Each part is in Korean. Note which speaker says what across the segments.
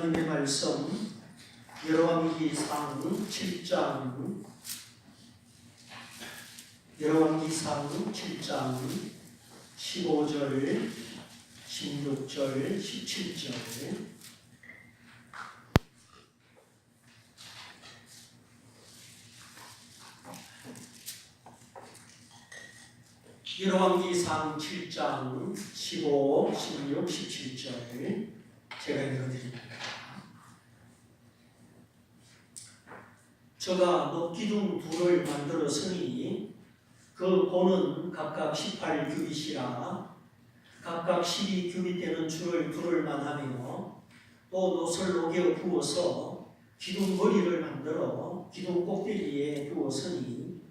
Speaker 1: 하나님의 말씀 열왕기상 7장 15절 16절 17절 열왕기상 7장 15, 16, 17절 제가 읽어드립니다. 저가 녹기둥 둘을 만들었으니 그 고는 각각 18규빗이라 각각 12규빗 되는 줄을 두를 만하며 또 노을 녹여 부어서 기둥 머리를 만들어 기둥 꼭대기에 두었으니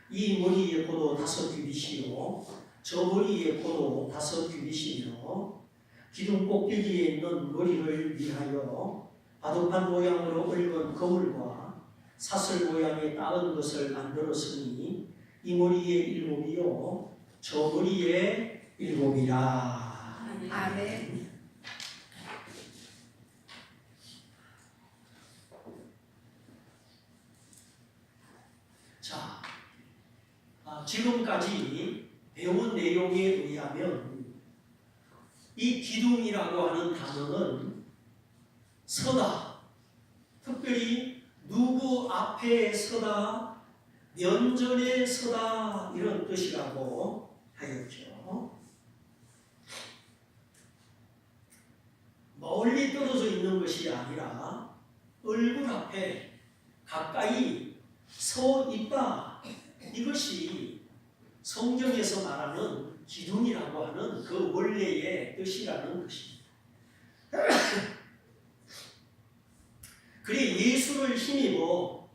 Speaker 1: 이 머리의 고도 5규빗이요 저 머리의 고도 5규빗이며 기둥 꼭대기에 있는 머리를 위하여 바둑판 모양으로 얽은 거울과 사슬 모양의 따은 것을 만들었으니 이 머리의 7이요 저 머리의 7이라.
Speaker 2: 아멘.
Speaker 1: 자, 지금까지 배운 내용에 의하면 이 기둥이라고 하는 단어는 서다, 특별히 누구 앞에 서다, 면전에 서다 이런 뜻이라고 하였죠. 멀리 떨어져 있는 것이 아니라 얼굴 앞에 가까이 서 있다. 이것이 성경에서 말하는 기둥이라고 하는 그 원래의 뜻이라는 것입니다. 그래 예수를 힘입어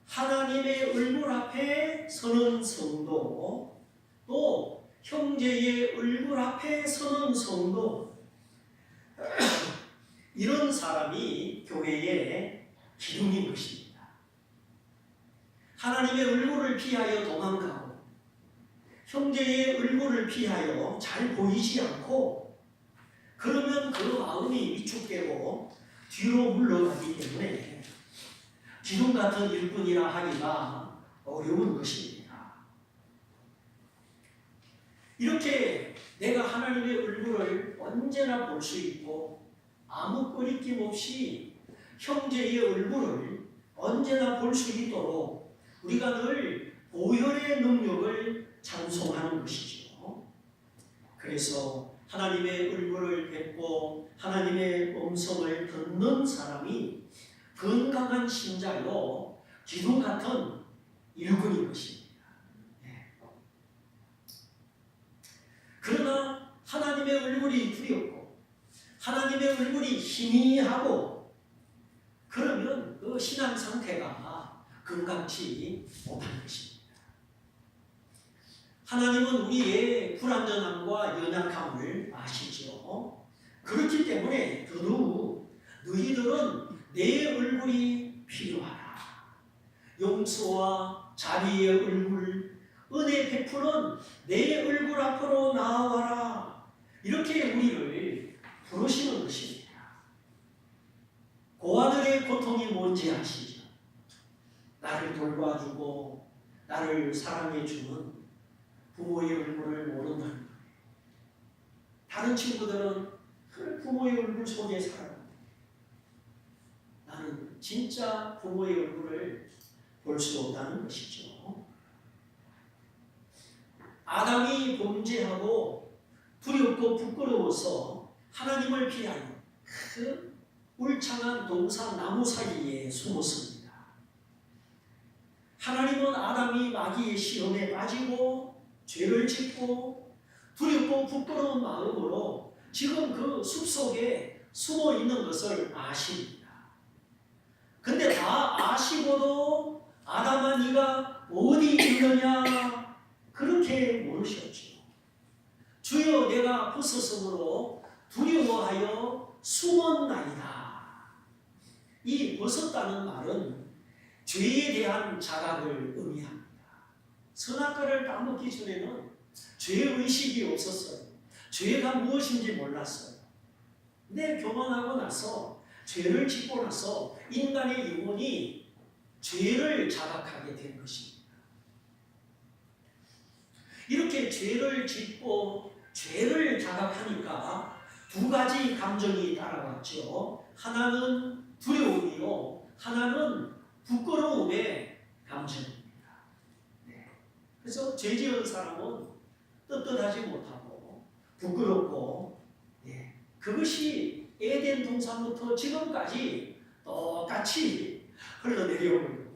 Speaker 1: 하나님의 얼굴 앞에 서는 성도, 또 형제의 얼굴 앞에 서는 성도, 이런 사람이 교회의 기둥인 것입니다. 하나님의 얼굴을 피하여 도망가고 형제의 얼굴을 피하여 잘 보이지 않고 그러면 그 마음이 위축되고 뒤로 물러가기 때문에 기둥 같은 일꾼이라 하기가 어려운 것입니다. 이렇게 내가 하나님의 얼굴을 언제나 볼 수 있고 아무 꺼리낌 없이 형제의 얼굴을 언제나 볼 수 있도록 우리가 늘 보혈의 능력을 찬송하는 것이죠. 그래서 하나님의 얼굴을 뵙고 하나님의 음성을 듣는 사람이 건강한 신자요 기둥 같은 일꾼인 것입니다. 그러나 하나님의 얼굴이 두렵고 하나님의 얼굴이 희미하고 그러면 그 신앙 상태가 건강치 못한 것입니다. 하나님은 우리의 불완전함과 연약함을 아시죠. 그렇기 때문에 더더욱 너희들은 내 얼굴이 필요하다. 용서와 자비의 얼굴, 은혜 베푸는 내 얼굴 앞으로 나와라. 이렇게 우리를 부르시는 것입니다. 고아들의 고통이 뭔지 아시죠? 나를 돌봐주고 나를 사랑해주는 부모의 얼굴을 모른다는 거예요. 다른 친구들은 그 부모의 얼굴 속에 살아갑니다. 나는 진짜 부모의 얼굴을 볼 수 없다는 것이죠. 아담이 범죄하고 두렵고 부끄러워서 하나님을 피하여 그 울창한 동산 나무 사이에 숨었습니다. 하나님은 아담이 마귀의 시험에 빠지고 죄를 짓고 두렵고 부끄러운 마음으로 지금 그 숲속에 숨어 있는 것을 아십니다. 근데 다 아시고도 아담아 네가 어디 있느냐 그렇게 물으셨죠. 주여 내가 벗었으므로 두려워하여 숨었나이다. 이 벗었다는 말은 죄에 대한 자각을 의미합니다. 선악과를 따먹기 전에는 죄의식이 없었어요. 죄가 무엇인지 몰랐어요. 근데 교만하고 나서 죄를 짓고 나서 인간의 영혼이 죄를 자각하게 된 것입니다. 이렇게 죄를 짓고 죄를 자각하니까 두 가지 감정이 따라왔죠. 하나는 두려움이요, 하나는 부끄러움의 감정입니다. 네. 그래서 죄 지은 사람은 떳떳하지 못하고 부끄럽고, 그것이 에덴 동산부터 지금까지 똑같이 흘러내려오는 겁니다.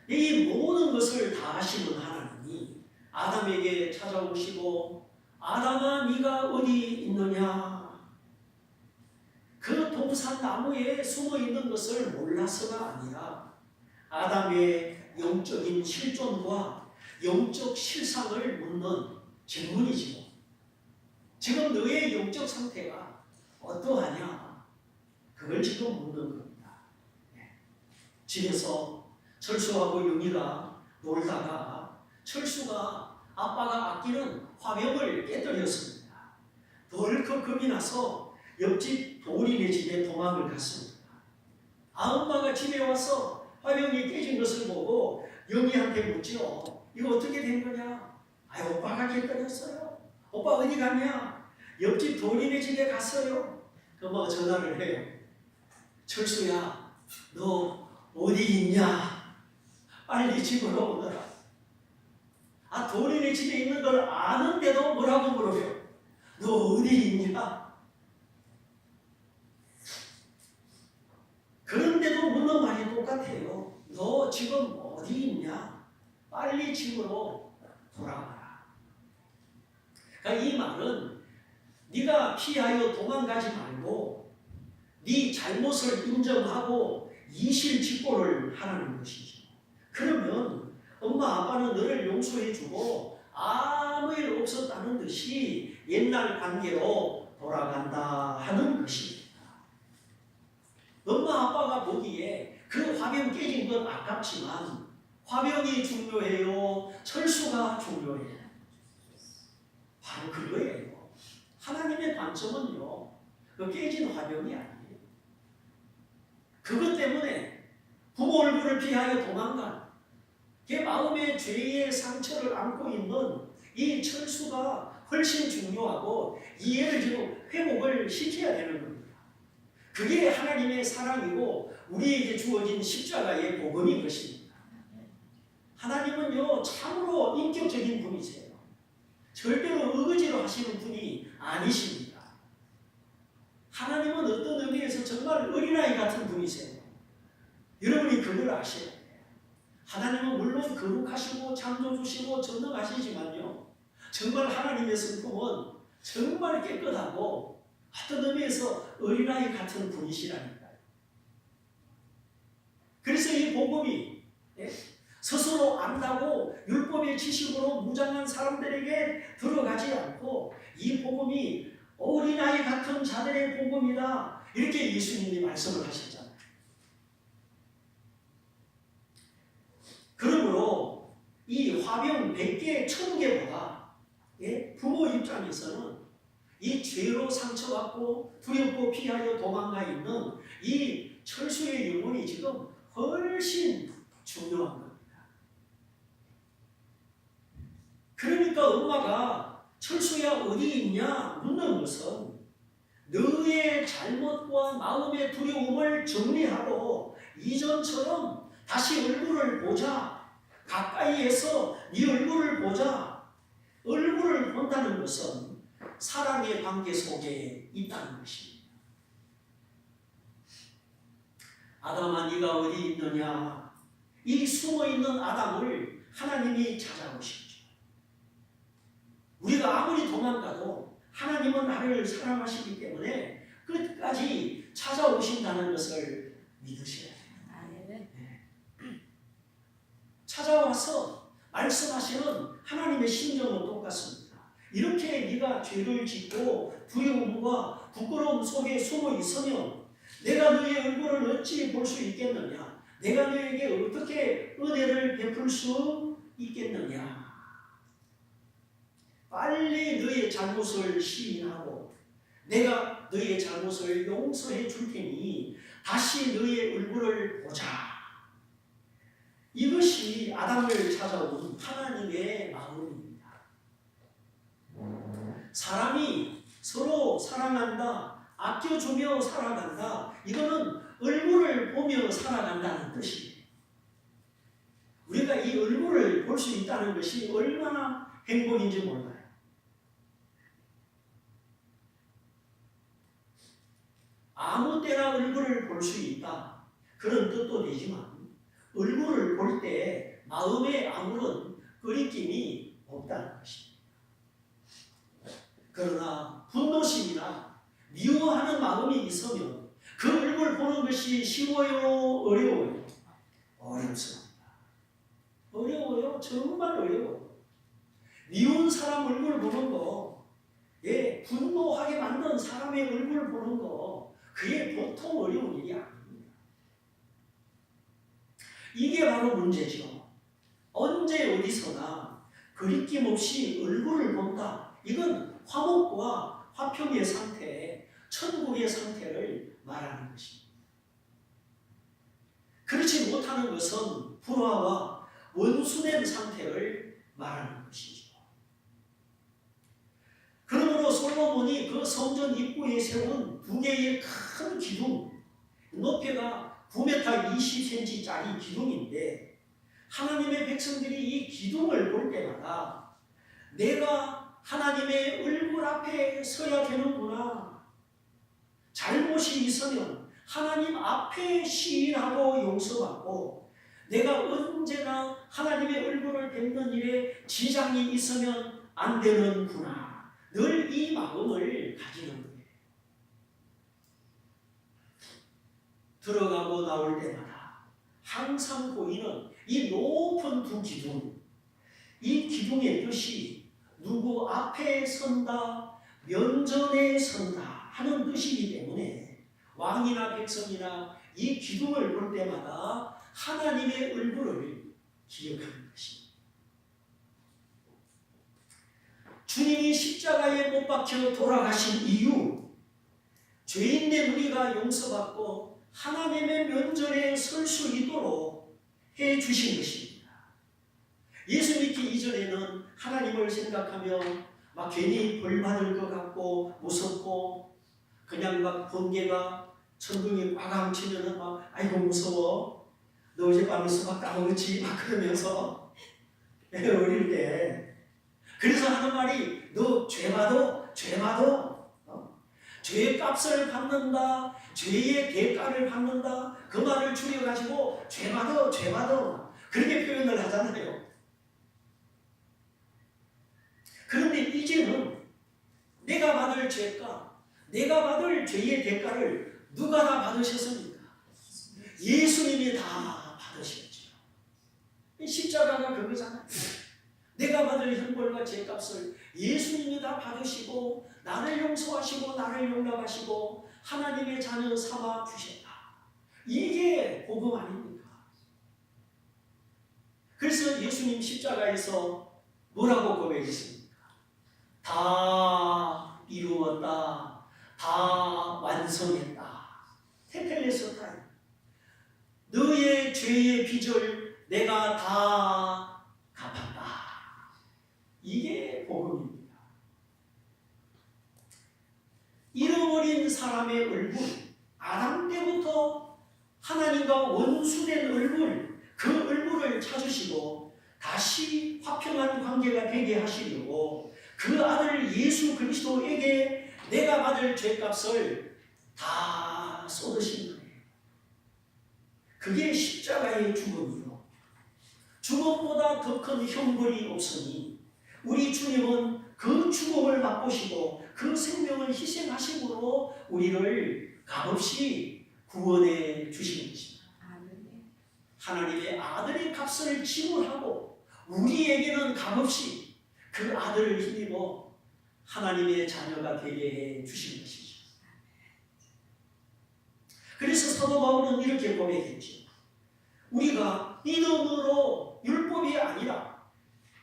Speaker 1: 이 모든 것을 다 하시는 하나님이 아담에게 찾아오시고, 아담아 네가 어디 있느냐? 그 동산 나무에 숨어 있는 것을 몰라서가 아니라 아담의 영적인 실존과 영적 실상을 묻는 질문이지요. 지금 너의 영적 상태가 어떠하냐? 그걸 지금 묻는 겁니다. 집에서 철수하고 영희가 놀다가 철수가 아빠가 아끼는 화병을 깨뜨렸습니다. 덜컥 겁이 나서 옆집 도리네 집에 도망을 갔습니다. 아엄마가 집에 와서 화병이 깨진 것을 보고 영희한테 묻지요. 이거 어떻게 된 거냐? 아, 오빠가 깨뜨렸어요. 오빠 어디 갔냐? 옆집 도리네 집에 갔어요. 그럼 전화를 해요. 철수야, 너 어디 있냐? 빨리 집으로 오너라. 아, 도리네 집에 있는 걸 아는데도 뭐라고 물어요? 너 어디 있냐? 그런데도 묻는 말이 똑같아요. 너 지금 어디 있냐? 빨리 집으로 돌아와라. 그러니까 이 말은 네가 피하여 도망가지 말고 네 잘못을 인정하고 이실직고를 하라는 것이죠. 그러면 엄마 아빠는 너를 용서해주고 아무 일 없었다는 듯이 옛날 관계로 돌아간다 하는 것입니다. 엄마 아빠가 보기에 그 화병 깨진 건 아깝지만 화병이 중요해요? 철수가 중요해요? 바로 그거예요. 하나님의 관점은요, 그 깨진 화병이 아니에요. 그것 때문에 부모 얼굴을 피하여 도망간 그 마음의 죄의 상처를 안고 있는 이 철수가 훨씬 중요하고 이해를 지금 회복을 시켜야 되는 겁니다. 그게 하나님의 사랑이고 우리에게 주어진 십자가의 복음인 것입니다. 하나님은요, 참으로 인격적인 분이세요. 절대로 의지로 하시는 분이 아니십니다. 하나님은 어떤 의미에서 정말 어린아이 같은 분이세요. 여러분이 그걸 아셔야 돼요. 하나님은 물론 거룩하시고 창조주시고 전능하시지만요, 정말 하나님의 성품은 정말 깨끗하고 어떤 의미에서 어린아이 같은 분이시라니까요. 그래서 이 복음이 스스로 안다고 율법의 지식으로 무장한 사람들에게 들어가지 않고 이 복음이 어린아이 같은 자들의 복음이다, 이렇게 예수님이 말씀을 하셨잖아요. 그러므로 이 화병 100개, 1000개보다 부모 입장에서는 이 죄로 상처받고 두렵고 피하여 도망가 있는 이 철수의 영혼이 지금 훨씬 중요한 겁니다. 그러니까 엄마가 철수야 어디 있냐 묻는 것은 너의 잘못과 마음의 두려움을 정리하고 이전처럼 다시 얼굴을 보자, 가까이에서 네 얼굴을 보자. 얼굴을 본다는 것은 사랑의 관계 속에 있다는 것입니다. 아담아 네가 어디 있느냐? 이 숨어있는 아담을 하나님이 찾아오시죠. 우리가 아무리 도망가도 하나님은 나를 사랑하시기 때문에 끝까지 찾아오신다는 것을 믿으셔야 돼요. 찾아와서 말씀하시는 하나님의 심정은 똑같습니다. 이렇게 네가 죄를 짓고 두려움과 부끄러움 속에 숨어 있으면 내가 너의 얼굴을 어찌 볼 수 있겠느냐? 내가 너에게 어떻게 은혜를 베풀 수 있겠느냐? 빨리 너의 잘못을 시인하고 내가 너희의 잘못을 용서해 줄 테니 다시 너희의 얼굴을 보자. 이것이 아담을 찾아온 하나님의 마음입니다. 사람이 서로 사랑한다, 아껴주며 살아간다. 이거는 얼굴을 보며 살아간다는 뜻이에요. 우리가 이 얼굴을 볼 수 있다는 것이 얼마나 행복인지 몰라요. 아무 때나 얼굴을 볼 수 있다. 그런 뜻도 되지만 얼굴을 볼 때 마음에 아무런 끄리낌이 없다는 것입니다. 그러나 분노심이나 미워하는 마음이 있으면 그 얼굴 보는 것이 쉬워요? 어려워요? 어렵습니다. 어려워요. 정말 어려워요. 미운 사람 얼굴 보는 거, 분노하게 만든 사람의 얼굴 보는 거, 그게 보통 어려운 일이 아닙니다. 이게 바로 문제죠. 언제 어디서나 거리낌 없이 얼굴을 본다. 이건 화목과 화평의 상태, 천국의 상태를 말하는 것입니다. 그렇지 못하는 것은 불화와 원수된 상태를 말하는 것이죠. 그러므로 솔로몬이 그 성전 입구에 세운 두 개의 큰 기둥, 높이가 9m 20cm짜리 기둥인데 하나님의 백성들이 이 기둥을 볼 때마다 내가 하나님의 얼굴 앞에 서야 되는구나. 잘못이 있으면 하나님 앞에 시인하고 용서받고 내가 언제나 하나님의 얼굴을 뵙는 일에 지장이 있으면 안 되는구나. 늘 이 마음을 가지는 거예요. 들어가고 나올 때마다 항상 보이는 이 높은 두 기둥, 이 기둥의 뜻이 누구 앞에 선다, 면전에 선다 하는 뜻이기 때문에 왕이나 백성이나 이 기둥을 볼 때마다 하나님의 얼굴을 기억하는 것입니다. 주님이 십자가에 못 박혀 돌아가신 이유, 죄인된 우리가 용서받고 하나님의 면전에 설 수 있도록 해 주신 것입니다. 예수 믿기 이전에는 하나님을 생각하며 막 괜히 벌 받을 것 같고 무섭고 그냥 막 번개가 천둥이 꽉 치면은 막 아이고 무서워. 너 어젯밤에 수박 따먹었지? 막 그러면서 어릴 때 그래서 하는 말이 너 죄받아? 죄받아? 죄의 값을 받는다. 죄의 대가를 받는다. 그 말을 줄여가지고 죄받아? 죄받아? 그렇게 표현을 하잖아요. 그런데 이제는 내가 받을 죄가, 내가 받을 죄의 대가를 누가 다 받으셨습니까? 예수님이 다 받으셨죠. 십자가가 그거잖아요. 내가 받을 형벌과 죄값을 예수님이 다 받으시고 나를 용서하시고 나를 용납하시고 하나님의 자녀 삼아 주셨다. 이게 복음 아닙니까? 그래서 예수님 십자가에서 뭐라고 고백했습니까? 다 이루었다. 다 완성했다. 테텔레스타임. 너의 죄의 빚을 내가 다 갚았다. 이게 복음입니다. 잃어버린 사람의 얼굴, 아담 때부터 하나님과 원수된 얼굴, 그 얼굴을 찾으시고 다시 화평한 관계가 되게 하시려고 그 아들 예수 그리스도에게 내가 받을 죄값을 다 쏟으신 거예요. 그게 십자가의 죽음이요. 죽음보다 더 큰 형벌이 없으니 우리 주님은 그 죽음을 맛보시고 그 생명을 희생하심으로 우리를 값없이 구원해 주신 것입니다. 하나님의 아들의 값을 지불하고 우리에게는 값없이 그 아들을 힘입어 하나님의 자녀가 되게 해 주신 것이죠. 그래서 사도 바울은 이렇게 고백했죠. 우리가 믿음으로 율법이 아니라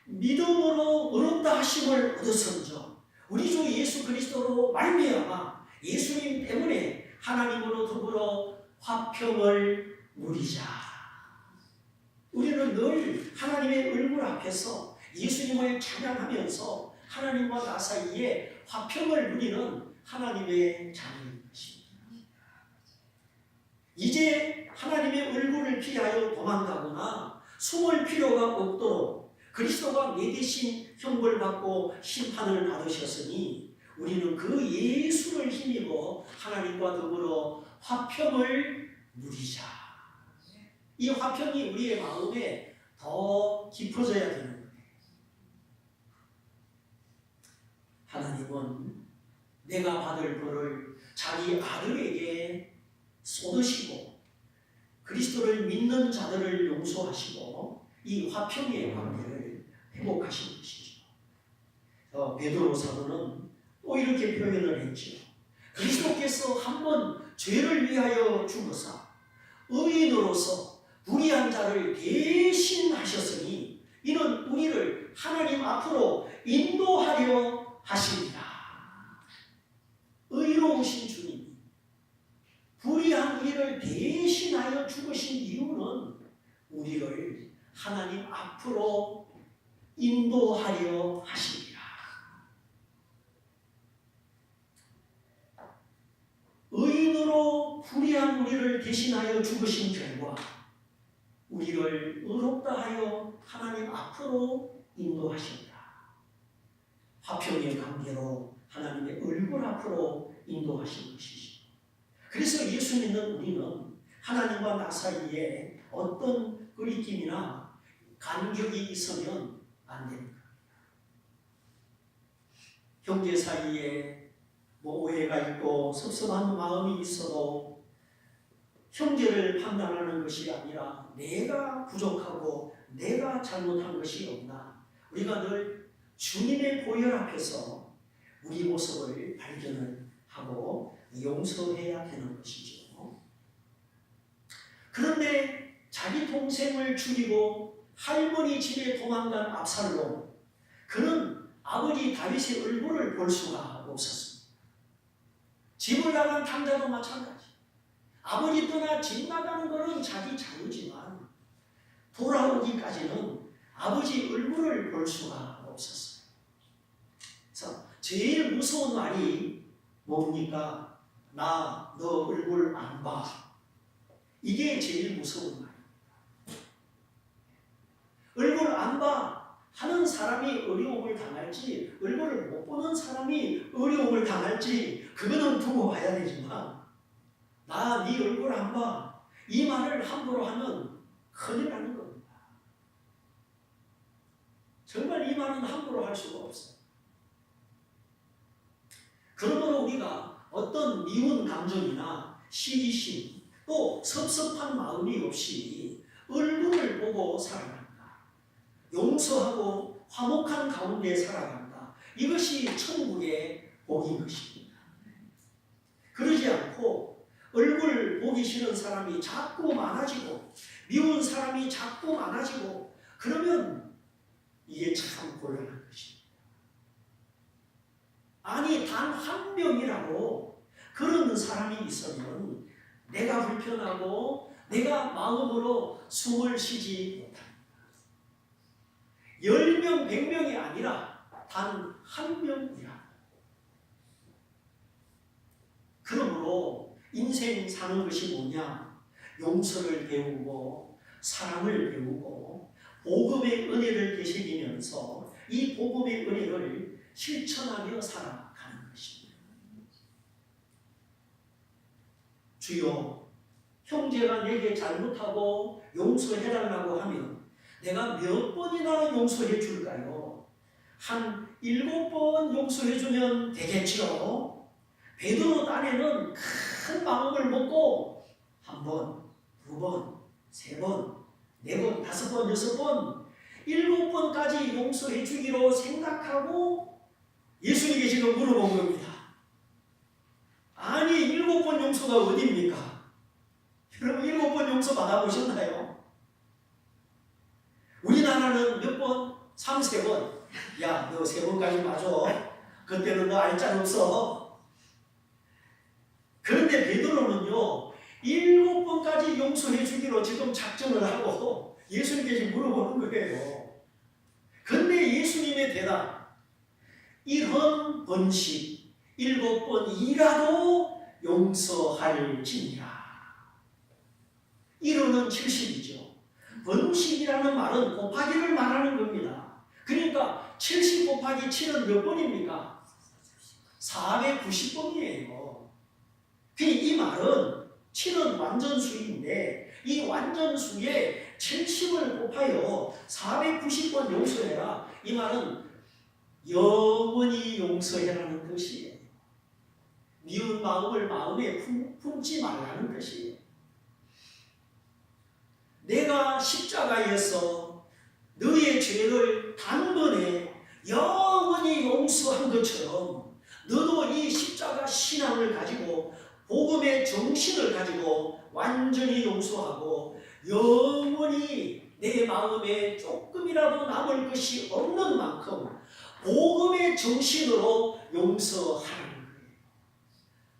Speaker 1: 믿음으로 의롭다 하심을 얻었은즉 우리 주 예수 그리스도로 말미암아 예수님 때문에 하나님으로 더불어 화평을 누리자. 우리는 늘 하나님의 얼굴 앞에서 예수님을 찬양하면서 하나님과 나 사이에 화평을 누리는 하나님의 자녀인 것입니다. 이제 하나님의 얼굴을 피하여 도망가거나 숨을 필요가 없도록 그리스도가 내 대신 형벌받고 심판을 받으셨으니 우리는 그 예수를 힘입어 하나님과 더불어 화평을 누리자. 이 화평이 우리의 마음에 더 깊어져야 되는 거예요. 하나님은 내가 받을 벌을 자기 아들에게 쏟으시고 그리스도를 믿는 자들을 용서하시고 이 화평의 관계를 회복하신 것이죠. 베드로 사도는 또 이렇게 표현을 했죠. 그리스도께서 한번 죄를 위하여 죽으사 의인으로서 불의한 자를 대신하셨으니 이는 우리를 하나님 앞으로 인도하려 하십니다. 의로우신 주님이 불의한 우리를 대신하여 죽으신 이유는 우리를 하나님 앞으로 인도하려 하십니다. 의인으로 불의한 우리를 대신하여 죽으신 결과 우리를 의롭다 하여 하나님 앞으로 인도하신다. 화평의 관계로 하나님의 얼굴 앞으로 인도하신 것이죠. 그래서 예수 믿는 우리는 하나님과 나 사이에 어떤 거리낌이나 간격이 있으면 안 됩니다. 형제 사이에 오해가 있고 섭섭한 마음이 있어도 형제를 판단하는 것이 아니라 내가 부족하고 내가 잘못한 것이 없나 우리가 늘 주님의 보혈 앞에서 우리 모습을 발견을 하고 용서해야 되는 것이죠. 그런데 자기 동생을 죽이고 할머니 집에 도망간 압살롬, 그는 아버지 다윗의 얼굴을 볼 수가 없었습니다. 집을 나간 탕자도 마찬가지. 아버지 떠나 집 나가는 것은 자기 자유지만 돌아오기까지는 아버지 얼굴을 볼 수가 없었어요. 그래서 제일 무서운 말이 뭡니까? 나 너 얼굴 안 봐. 이게 제일 무서운 말이에요. 얼굴 안 봐 하는 사람이 어려움을 당할지 얼굴을 못 보는 사람이 어려움을 당할지 그거는 두고 봐야 되지만 나 네 얼굴 안 봐. 이 말을 함부로 하면 큰일 나는 겁니다. 정말 이 말은 함부로 할 수가 없어요. 그러므로 우리가 어떤 미운 감정이나 시기심 또 섭섭한 마음이 없이 얼굴을 보고 살아간다. 용서하고 화목한 가운데 살아간다. 이것이 천국의 복인 것입니다. 그러지 않고 얼굴 보기 싫은 사람이 자꾸 많아지고 미운 사람이 자꾸 많아지고 그러면 이게 참 곤란한 것입니다. 아니 단 한 명이라도 그런 사람이 있으면 내가 불편하고 내가 마음으로 숨을 쉬지 못합니다. 10명, 100명이 아니라 단 한 명이라. 그러므로 인생 사는 것이 뭐냐? 용서를 배우고 사랑을 배우고 복음의 은혜를 되새기면서 이 복음의 은혜를 실천하며 살아가는 것입니다. 주여, 형제가 내게 잘못하고 용서해달라고 하면 내가 몇 번이나 용서해 줄까요? 한 7번 용서해주면 되겠지요. 베드로 딴에는 큰 마음을 먹고 1번, 2번, 3번, 4번, 5번, 6번, 7번까지 용서해 주기로 생각하고 예수님께 지금 물어본 겁니다. 아니 7번 용서가 어디입니까? 여러분 7번 용서 받아보셨나요? 우리나라는 몇 번? 3, 3번. 야, 너 3번까지 맞아. 그때는 너 알짤 없어. 그런데 베드로는요 7번까지 용서해 주기로 지금 작정을 하고 예수님께 지금 물어보는 거예요. 그런데 예수님의 대답, 이런 번씩 7번이라도 용서할지니라. 1호는 70이죠. 번식이라는 말은 곱하기를 말하는 겁니다. 그러니까 70 곱하기 7은 몇 번입니까? 490번이에요. 이 말은 7은 완전수인데 이 완전수에 70을 곱하여 490번 용서해라. 이 말은 영원히 용서해라는 뜻이에요. 미운 마음을 마음에 품지 말라는 뜻이에요. 내가 십자가에서 너의 죄를 단번에 영원히 용서한 것처럼 너도 이 십자가 신앙을 가지고 복음의 정신을 가지고 완전히 용서하고 영원히 내 마음에 조금이라도 남을 것이 없는 만큼 복음의 정신으로 용서하라는 거예요.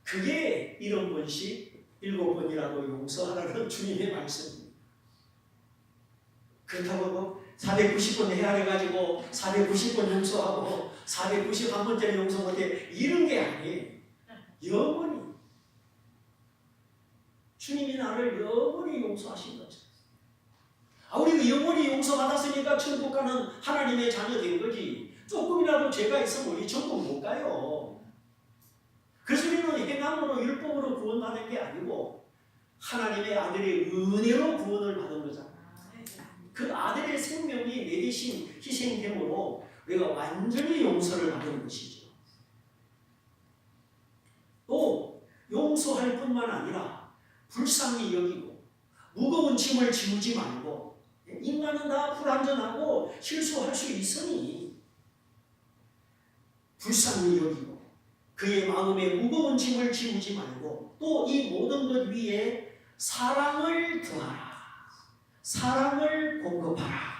Speaker 1: 그게 7번씩 7번이라도 용서하라는 주님의 말씀입니다. 그렇다고 490번 헤아려가지고 490번 용서하고 491번째는 용서 못해 이런 게 아니에요. 영원히 주님이 나를 영원히 용서하신 거죠. 우리가 영원히 용서받았으니까 천국 가는 하나님의 자녀 된 거지. 조금이라도 죄가 있으면 우리 천국 못 가요. 그래서 우리는 행함으로 율법으로 구원받은 게 아니고 하나님의 아들의 은혜로 구원을 받은 거잖아요. 그 아들의 생명이 내 대신 희생됨으로 우리가 완전히 용서를 받은 것이죠. 또 용서할 뿐만 아니라 불쌍히 여기고 무거운 짐을 지우지 말고, 인간은 다 불완전하고 실수할 수 있으니 불쌍히 여기고 그의 마음에 무거운 짐을 지우지 말고 또 이 모든 것 위에 사랑을 더하라. 사랑을 공급하라.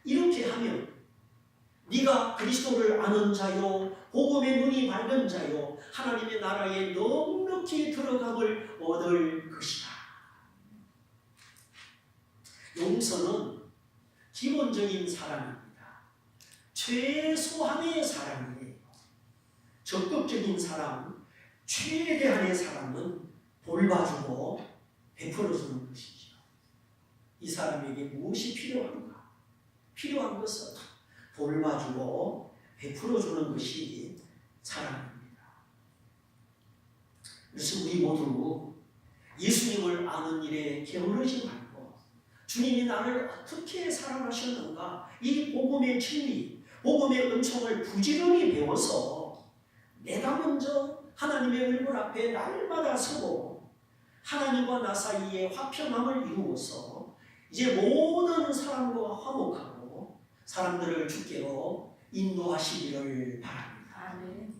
Speaker 1: 이렇게 하면 네가 그리스도를 아는 자요 복음의 눈이 밝은 자요 하나님의 나라에 넉넉히 들어감을 얻을 것이다. 용서는 기본적인 사랑입니다. 최소한의 사랑이에요. 적극적인 사랑, 최대한의 사랑은 돌봐주고 베풀어주는 것이죠. 이 사람에게 무엇이 필요한가? 필요한 것은 돌봐주고 베풀어주는 것이 사랑입니다. 그래서 우리 모두 예수님을 아는 일에 게으르지 말고 주님이 나를 어떻게 사랑하셨는가 이 복음의 진리, 복음의 은총을 부지런히 배워서 내가 먼저 하나님의 얼굴 앞에 날마다 서고 하나님과 나 사이에 화평함을 이루어서 이제 모든 사람과 화목하고 사람들을 주께로 인도하시기를 바랍니다.
Speaker 2: 아멘.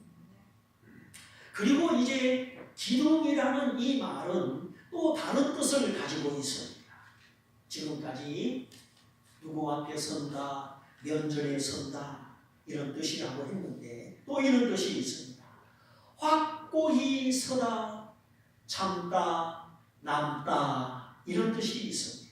Speaker 1: 그리고 이제 기둥이라는 이 말은 또 다른 뜻을 가지고 있습니다. 지금까지 누구 앞에 선다, 면전에 선다 이런 뜻이라고 했는데 또 이런 뜻이 있습니다. 확고히 서다, 참다, 남다 이런 뜻이 있습니다.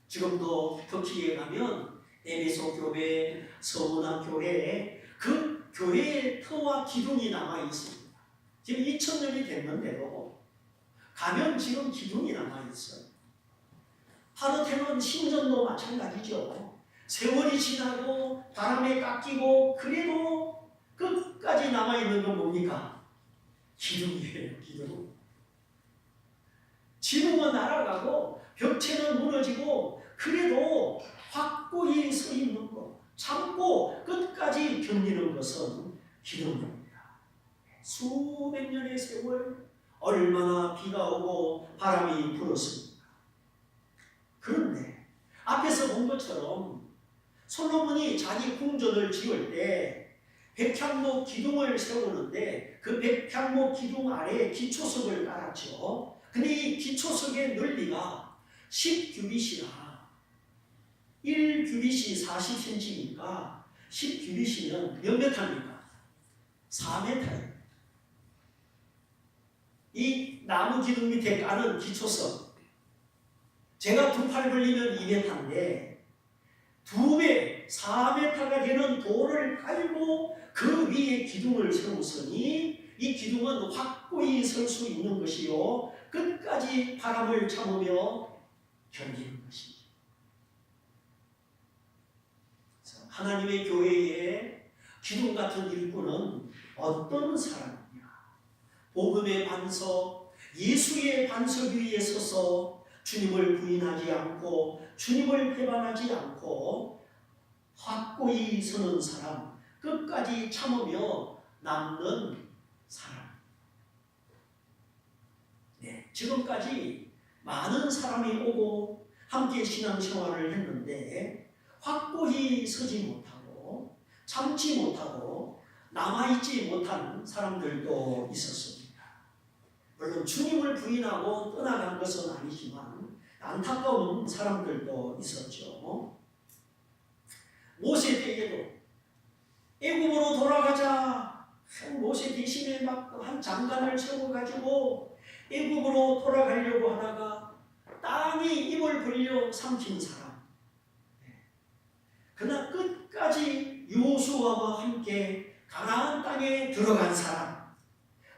Speaker 1: 지금도 터키에 가면 에베소 교회, 서문화 교회에 그 교회의 터와 기둥이 남아 있습니다. 지금 2000년이 됐는데도 가면 지금 기둥이 남아 있어요. 파르테논 신전도 마찬가지죠. 세월이 지나고 바람에 깎이고 그래도 끝까지 남아 있는 건 뭡니까? 기둥이에요. 기둥. 지붕은 날아가고 벽체는 무너지고 그래도 확고히 서 있는 것, 참고 끝까지 견디는 것은 기둥입니다. 수백 년의 세월 얼마나 비가 오고 바람이 불었습니다. 그런데 앞에서 본 것처럼 솔로몬이 자기 궁전을 지을 때 백향목 기둥을 세우는데 그 백향목 기둥 아래에 기초석을 깔았죠. 근데 이 기초석의 넓이가 10규빗이라 1규빗이 40cm니까 10규빗이면 몇 메타입니까? 4m예요. 이 나무 기둥 밑에 까는 기초성. 제가 두 팔 벌리면 2m인데 2배, 4m가 되는 돌을 깔고 그 위에 기둥을 세우으니 이 기둥은 확고히 설 수 있는 것이요 끝까지 바람을 참으며 견디는 것입니다. 하나님의 교회에 기둥 같은 일꾼은 어떤 사람이냐? 복음의 반석, 예수의 반석 위에 서서 주님을 부인하지 않고 주님을 배반하지 않고 확고히 서는 사람, 끝까지 참으며 남는 사람. 네, 지금까지 많은 사람이 오고 함께 신앙생활을 했는데 확고히 서지 못하고 참지 못하고 남아있지 못한 사람들도 있었습니다. 물론 주님을 부인하고 떠나간 것은 아니지만 안타까운 사람들도 있었죠. 모세 때에도 애굽으로 돌아가자. 모세 대신에 막 한 장관을 세워가지고 애굽으로 돌아가려고 하다가 땅이 입을 벌려 삼킨 사람. 그러나 끝까지 여호수아와 함께 가나안 땅에 들어간 사람.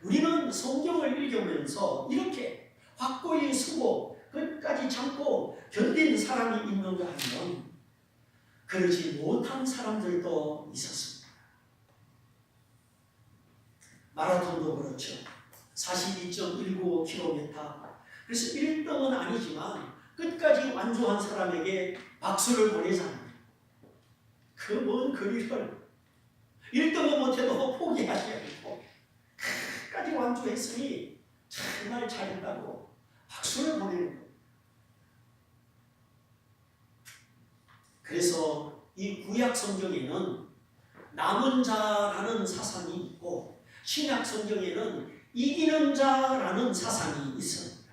Speaker 1: 우리는 성경을 읽으면서 이렇게 확고히 서고 끝까지 참고 견딘 사람이 있는가 하면 그러지 못한 사람들도 있었습니다. 마라톤도 그렇죠. 42.195km. 그래서 1등은 아니지만 끝까지 완주한 사람에게 박수를 보내잖아요. 그 먼 거리를 1등은 못해도 포기하지 않고 끝까지 완주했으니 정말 잘했다고 박수를 보내는 거예요. 그래서 이 구약 성경에는 남은 자라는 사상이 있고 신약 성경에는 이기는 자라는 사상이 있습니다.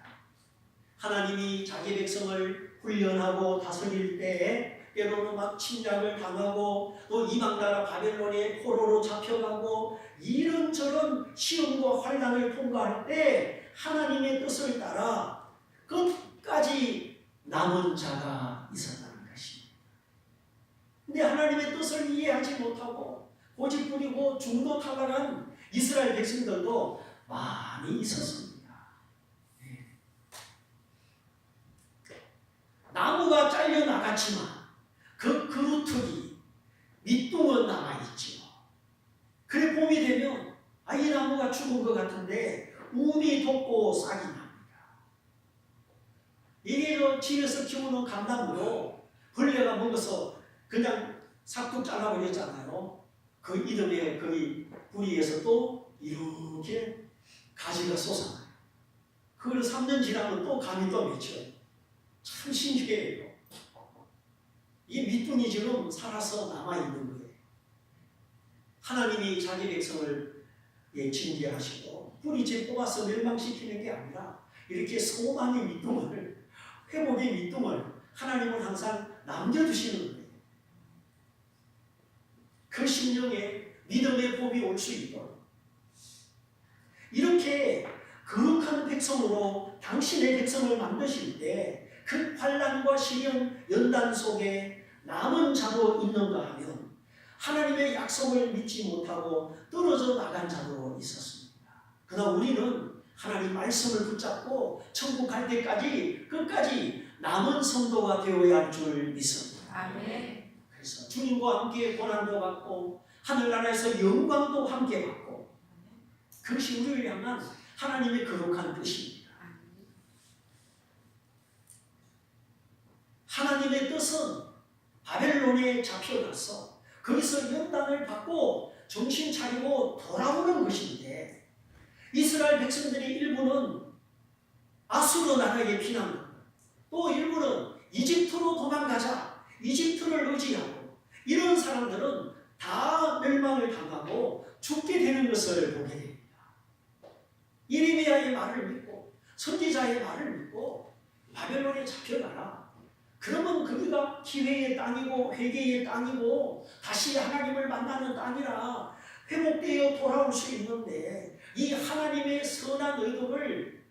Speaker 1: 하나님이 자기 백성을 훈련하고 다스릴 때에 때로는 막 침략을 당하고 또 이방나라 바벨론의 포로로 잡혀가고 이런저런 시험과 환난을 통과할 때 하나님의 뜻을 따라 끝까지 남은 자가 있었다는 것입니다. 근데 하나님의 뜻을 이해하지 못하고 고집 부리고 중도 탈락한 이스라엘 백성들도 많이 있었습니다. 나무가 잘려 나갔지만 그 그루터기 밑둥은 남아있지요. 그래 봄이 되면 이 나무가 죽은 것 같은데 움이 돋고 싹이 납니다. 이게 집에서 키우는 감나무로 벌레가 먹어서 그냥 싹둑 잘라버렸잖아요. 그 이듬해 거기 뿌리에서 또 이렇게 가지가 솟아나요. 그걸 3년 지나면 또 감이 또 맺혀요. 참 신기해요. 이 밑둥이 지금 살아서 남아있는 거예요. 하나님이 자기 백성을 징계하시고 뿌리째 뽑아서 멸망시키는 게 아니라 이렇게 소망의 밑둥을, 회복의 밑둥을 하나님은 항상 남겨두시는 거예요. 그 심령에 믿음의 복이 올 수 있도록 이렇게 거룩한 백성으로 당신의 백성을 만드실 때 그 환난과 시련, 연단 속에 남은 자도 있는가 하면 하나님의 약속을 믿지 못하고 떨어져 나간 자도 있었습니다. 그러나 우리는 하나님 말씀을 붙잡고 천국 갈 때까지 끝까지 남은 성도가 되어야 할 줄 믿습니다.
Speaker 2: 아멘.
Speaker 1: 그래서 주님과 함께 고난도 받고 하늘나라에서 영광도 함께 받고 그것이 우리를 향한 하나님의 거룩한 뜻입니다. 하나님의 뜻은 바벨론에 잡혀가서 거기서 연단을 받고 정신 차리고 돌아오는 것인데 이스라엘 백성들의 일부는 아수르 나라에 피난하고 또 일부는 이집트로 도망가자 이집트를 의지하고 이런 사람들은 다 멸망을 당하고 죽게 되는 것을 보게 됩니다. 예레미야의 말을 믿고 선지자의 말을 믿고 바벨론에 잡혀가라. 그러면 거기가 기회의 땅이고 회개의 땅이고 다시 하나님을 만나는 땅이라 회복되어 돌아올 수 있는데 이 하나님 하나님의 선한 의도를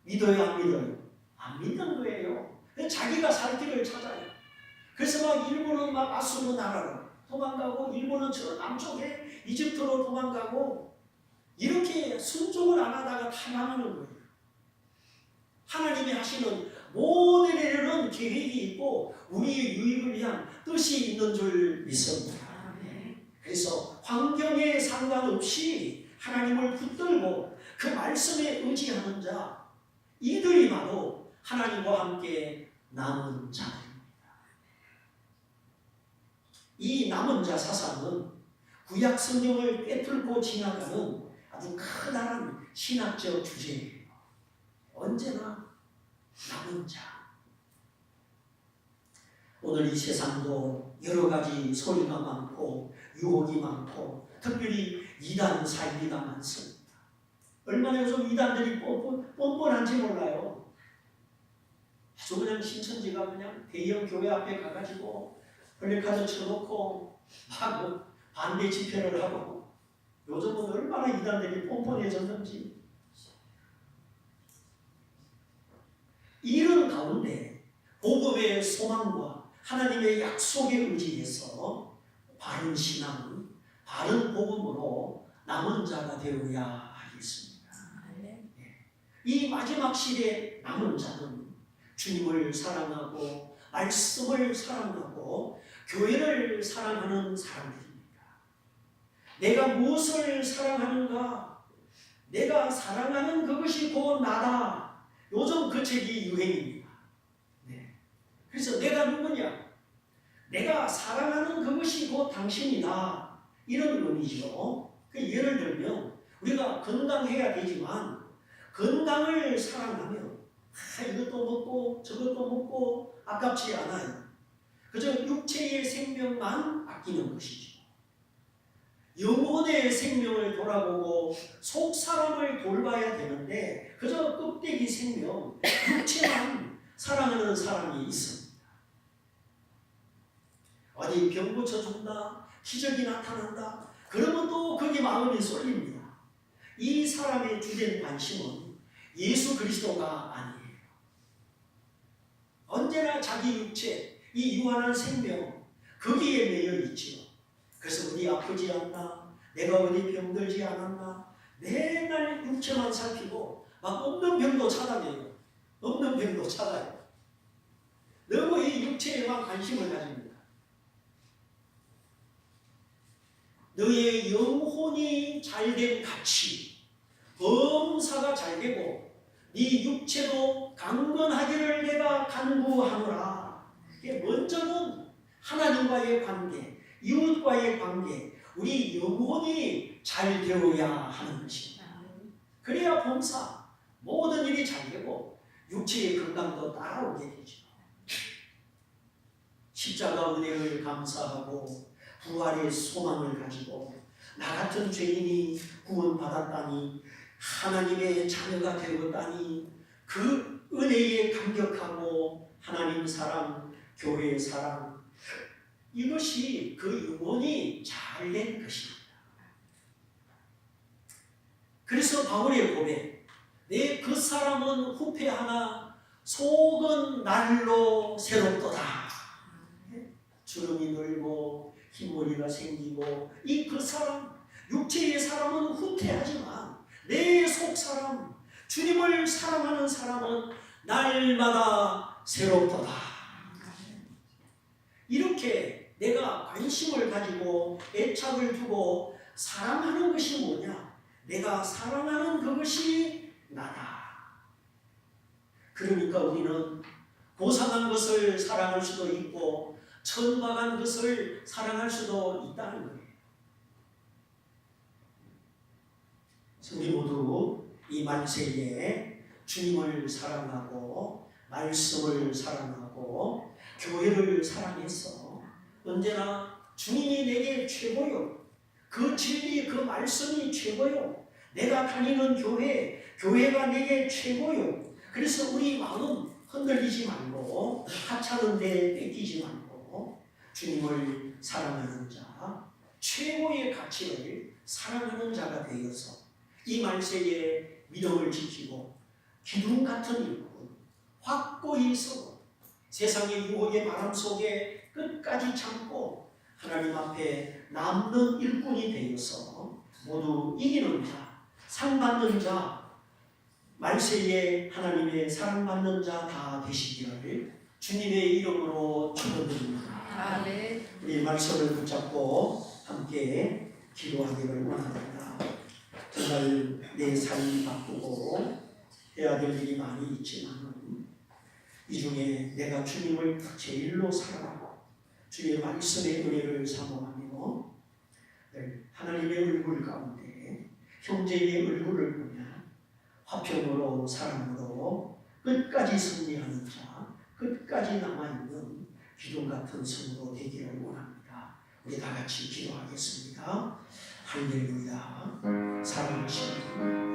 Speaker 1: 믿어요, 안 믿어요? 안 믿는 거예요. 자기가 살 길을 찾아요. 그래서 막 일본은 막 아수르 나라로 도망가고, 일본은 저 남쪽에 이집트로 도망가고, 이렇게 순종을 안 하다가 타망하는 거예요. 하나님이 하시는 모든 일에는 계획이 있고 우리의 유익을 위한 뜻이 있는 줄 믿습니다. 그래서 환경에 상관없이 하나님을 붙들고 그 말씀에 의지하는 자, 이들이 바로 하나님과 함께 남은 자들입니다. 이 남은 자 사상은 구약 성경을 꿰뚫고 지나가는 아주 커다란 신학적 주제예요. 언제나 남은 자. 오늘 이 세상도 여러 가지 소리가 많고 유혹이 많고 특별히 이단 사이비가 많습니다. 얼마나 요즘 이단들이 뻔뻔한지 몰라요. 아주 그냥 신천지가 그냥 대형 교회 앞에 가가지고 플래카드 쳐놓고 막 반대 집회를 하고, 요즘은 얼마나 이단들이 뻔뻔해졌는지. 이런 가운데 복음의 소망과 하나님의 약속에 의지해서 바른 신앙, 바른 복음으로 남은 자가 되어야 하겠습니다. 이 마지막 시대 남은 자는 주님을 사랑하고 말씀을 사랑하고 교회를 사랑하는 사람들입니다. 내가 무엇을 사랑하는가? 내가 사랑하는 그것이 곧 나다. 요즘 그 책이 유행입니다. 그래서 내가 누구냐? 내가 사랑하는 그것이 곧 당신이다. 이런 의미죠. 예를 들면 우리가 건강해야 되지만 건강을 사랑하면 이것도 먹고 저것도 먹고 아깝지 않아요. 그저 육체의 생명만 아끼는 것이죠. 영혼의 생명을 돌아보고 속 사람을 돌봐야 되는데 그저 껍데기 생명, 육체만 사랑하는 사람이 있습니다. 어디 병 고쳐준다, 기적이 나타난다, 그러면 또 거기 마음이 쏠립니다. 이 사람의 주된 관심은 예수 그리스도가 아니에요. 언제나 자기 육체, 이 유한한 생명, 거기에 매여 있지요. 그래서 어디 아프지 않나, 내가 어디 병들지 않았나, 맨날 육체만 살피고 막 없는 병도 찾아내요. 없는 병도 찾아요. 너무 이 육체에만 관심을 가집니다. 너의 영혼이 잘된 가치, 범사가 잘되고 네 육체도 강건하기를 내가 간구하노라. 이게 먼저는 하나님과의 관계, 이웃과의 관계, 우리 영혼이 잘 되어야 하는 것입니다. 그래야 범사, 모든 일이 잘 되고 육체의 건강도 따라오게 되죠. 십자가 은혜를 감사하고 부활의 소망을 가지고 나 같은 죄인이 구원받았다니, 하나님의 자녀가 되었다니, 그 은혜에 감격하고 하나님 사랑, 교회의 사랑, 이것이 그 영혼이 잘된 것입니다. 그래서 바울의 고백, 내 그 사람은 후패하나 속은 날로 새롭도다. 주름이 늘고 흰머리가 생기고, 이 그 사람, 육체의 사람은 후퇴하지만 내 속 사람, 주님을 사랑하는 사람은 날마다 새롭도다. 이렇게 내가 관심을 가지고 애착을 두고 사랑하는 것이 뭐냐? 내가 사랑하는 그것이 나다. 그러니까 우리는 고상한 것을 사랑할 수도 있고 천박한 것을 사랑할 수도 있다는 거예요. 우리 모두 이 만세에 주님을 사랑하고 말씀을 사랑하고 교회를 사랑해서 언제나 주님이 내게 최고요, 그 진리, 그 말씀이 최고요, 내가 다니는 교회, 교회가 내게 최고요. 그래서 우리 마음 흔들리지 말고 하찮은 데 뺏기지 말고 주님을 사랑하는 자, 최고의 가치를 사랑하는 자가 되어서 이 말세에 믿음을 지키고 기둥 같은 일꾼, 확고히 서고 세상의 유혹의 바람 속에 끝까지 참고 하나님 앞에 남는 일꾼이 되어서 모두 이기는 자, 상받는 자, 말세에 하나님의 사랑받는 자 다 되시기를 주님의 이름으로 축원드립니다.
Speaker 2: 아멘.
Speaker 1: 우리 말씀을 붙잡고 함께 기도하기를 원합니다. 정말 내 삶이 바쁘고 해야 될 일이 많이 있지만 이 중에 내가 주님을 제일로 사랑하고 주의 말씀의 은혜를 사모하며 하나님의 얼굴 가운데 형제의 얼굴을 보며 화평으로 사랑으로 끝까지 승리하는 자, 끝까지 남아있는 기둥 같은 성으로 되기를 원합니다. 우리 다 같이 기도하겠습니다. 할렐루야. 사랑하시는